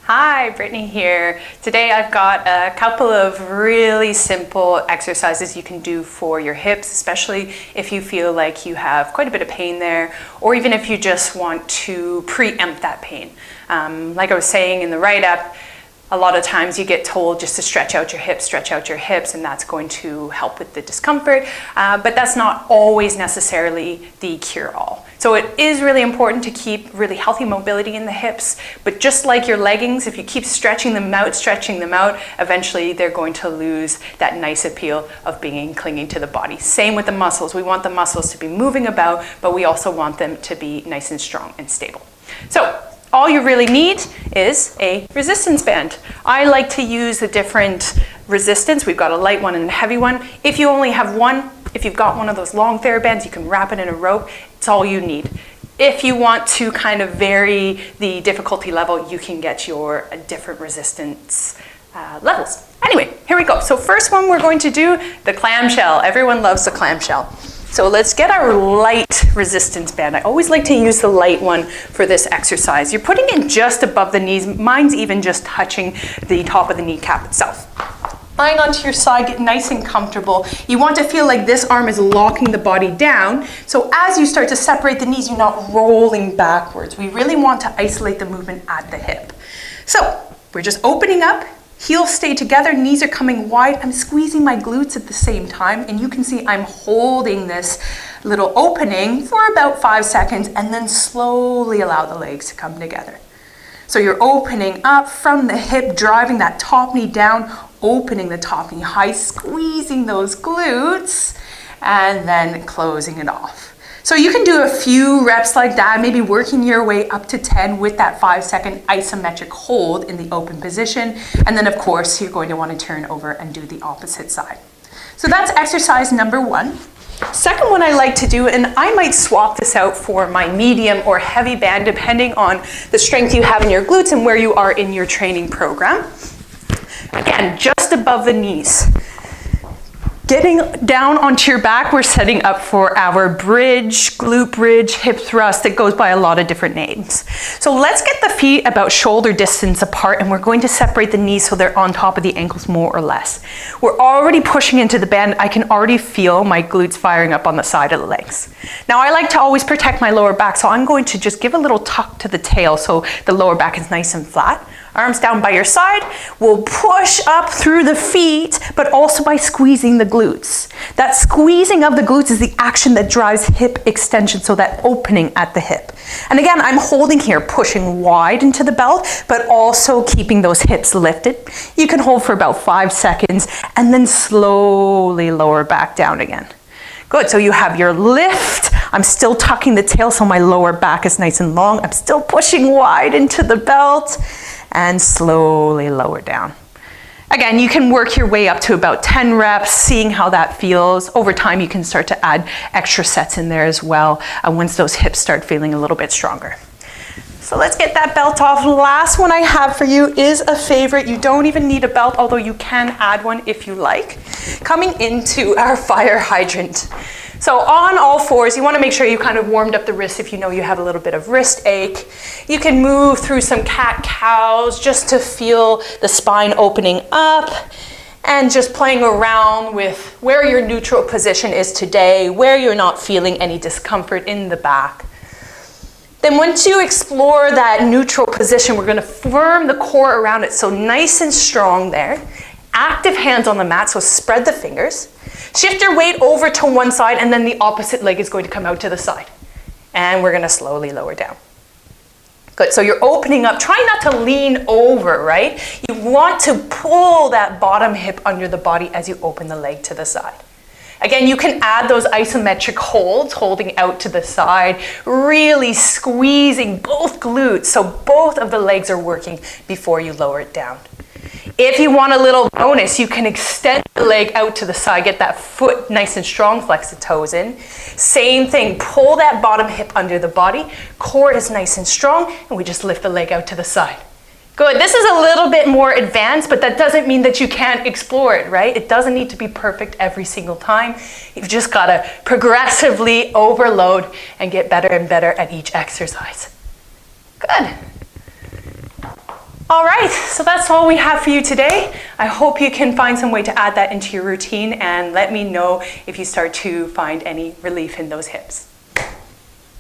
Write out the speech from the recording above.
Hi, Brittany here. Today I've got a couple of really simple exercises you can do for your hips, especially if you feel like you have quite a bit of pain there, or even if you just want to preempt that pain. Like I was saying in the write-up, a lot of times you get told just to stretch out your hips, and that's going to help with the discomfort, but that's not always necessarily the cure-all. So it is really important to keep really healthy mobility in the hips, but just like your leggings, if you keep stretching them out, eventually they're going to lose that nice appeal of being clinging to the body. Same with the muscles. We want the muscles to be moving about, but we also want them to be nice and strong and stable. So all you really need is a resistance band. I like to use the different resistance. We've got a light one and a heavy one. If you only have one, if you've got one of those long TheraBands, you can wrap it in a rope. It's all you need. If you want to kind of vary the difficulty level, you can get your different resistance levels. Anyway, here we go. So first one we're going to do, the clamshell. Everyone loves the clamshell. So let's get our light resistance band. I always like to use the light one for this exercise. You're putting it just above the knees. Mine's even just touching the top of the kneecap itself. Lying onto your side, get nice and comfortable. You want to feel like this arm is locking the body down. So as you start to separate the knees, you're not rolling backwards. We really want to isolate the movement at the hip. So we're just opening up. Heels stay together, knees are coming wide. I'm squeezing my glutes at the same time, and you can see I'm holding this little opening for about 5 seconds and then slowly allow the legs to come together. So you're opening up from the hip, driving that top knee down, opening the top knee high, squeezing those glutes, and then closing it off. So you can do a few reps like that, maybe working your way up to 10 with that 5-second isometric hold in the open position. And then of course, you're going to want to turn over and do the opposite side. So that's exercise number one. Second one I like to do, and I might swap this out for my medium or heavy band, depending on the strength you have in your glutes and where you are in your training program. Again, just above the knees. Getting down onto your back, we're setting up for our bridge, glute bridge, hip thrust. It goes by a lot of different names. So let's get the feet about shoulder distance apart, and we're going to separate the knees so they're on top of the ankles more or less. We're already pushing into the band. I can already feel my glutes firing up on the side of the legs. Now I like to always protect my lower back, so I'm going to just give a little tuck to the tail so the lower back is nice and flat. Arms down by your side. We'll push up through the feet, but also by squeezing the glutes. That squeezing of the glutes is the action that drives hip extension, so that opening at the hip. And again, I'm holding here, pushing wide into the belt, but also keeping those hips lifted. You can hold for about 5 seconds and then slowly lower back down again. Good, so you have your lift. I'm still tucking the tail so my lower back is nice and long. I'm still pushing wide into the belt and slowly lower down. Again, you can work your way up to about 10 reps, seeing how that feels. Over time, you can start to add extra sets in there as well once those hips start feeling a little bit stronger. So let's get that belt off. Last one I have for you is a favorite. You don't even need a belt, although you can add one if you like. Coming into our fire hydrant. So on all fours, you want to make sure you kind of warmed up the wrists if you know you have a little bit of wrist ache. You can move through some cat-cows just to feel the spine opening up, and just playing around with where your neutral position is today, where you're not feeling any discomfort in the back. Then once you explore that neutral position, we're going to firm the core around it, so nice and strong there. Active hands on the mat, so spread the fingers. Shift your weight over to one side, and then the opposite leg is going to come out to the side. And we're going to slowly lower down. Good, so you're opening up. Try not to lean over, right? You want to pull that bottom hip under the body as you open the leg to the side. Again, you can add those isometric holds, holding out to the side, really squeezing both glutes so both of the legs are working before you lower it down. If you want a little bonus, you can extend the leg out to the side, get that foot nice and strong, flex the toes in. Same thing, pull that bottom hip under the body, core is nice and strong, and we just lift the leg out to the side. Good, this is a little bit more advanced, but that doesn't mean that you can't explore it, right? It doesn't need to be perfect every single time. You've just got to progressively overload and get better and better at each exercise. Good. All right, so that's all we have for you today. I hope you can find some way to add that into your routine and let me know if you start to find any relief in those hips.